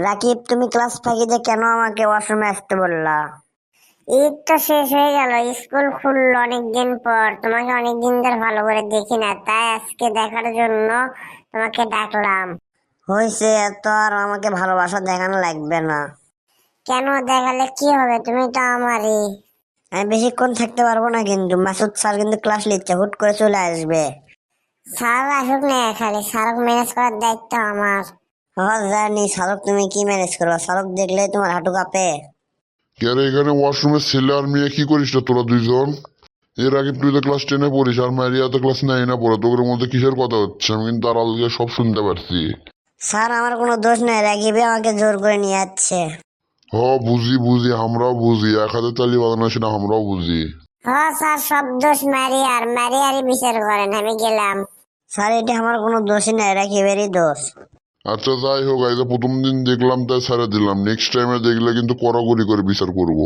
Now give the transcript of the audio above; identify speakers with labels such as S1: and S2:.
S1: রাকিব, তুমি ক্লাস ফাঁকিতে কেন আমাকে ওয়াশরুমে আসতে বললা?
S2: ঈদ তো শেষ হয়ে গেল, স্কুল খুললো অনেকদিন পর, তোমাকে অনেকদিন ধরে ভালো করে দেখি না, তাই আজকে দেখার জন্য তোমাকে ডাকলাম।
S1: হয়েছে, এত আর আমাকে ভালোবাসা দেখানো লাগবে না।
S2: কেন, দেখালে কি হবে? তুমি তো আমারই।
S1: আমি বেশিক্ষণ থাকতে পারবো না, কিন্তু মাসুদ স্যার কিন্তু ক্লাস নিচ্ছে, হুট করে চলে আসবে।
S2: স্যার আসুক না, খালি স্যারক ম্যানেজ করার দায়িত্ব আমার।
S1: হ্যাঁ জানি, শাহরুখ তুমি কি ম্যানেজ করবা? শাহরুখ দেখলে তোমার হাঁটু কাঁপে।
S3: কেন এখানে ওয়াশরুমে ছেলে আর মেয়ে কি করিস না তোরা দুইজন? এর আগে তুই তো ক্লাস 10-এ পড়িস আর মারিয়া তো ক্লাস 9-এ পড়ে, তোদের মধ্যে কিসের কথা হচ্ছে আমি কিন্তু তার আগে সব শুনতে পারছি।
S1: স্যার, আমার কোনো দোষ নাই, রাকিবে আমাকে জোর করে নিয়ে যাচ্ছে।
S3: হ, বুঝি বুঝি, আমরাও বুঝি, এক হাতে তালি বাজানো সেটা আমরাও বুঝি।
S2: হ্যাঁ স্যার, সব দোষ ম্যারিয়ারই বিচার করেন, আমি গেলাম।
S1: স্যার, এটা আমার কোনো দোষই নাই, রাকিবেরই দোষ।
S3: আচ্ছা যাই হোক, এই যে প্রথম দিন দেখলাম তাই ছেড়ে দিলাম, নেক্সট টাইমে দেখলে কিন্তু কড়াকড়ি করে বিচার করবো।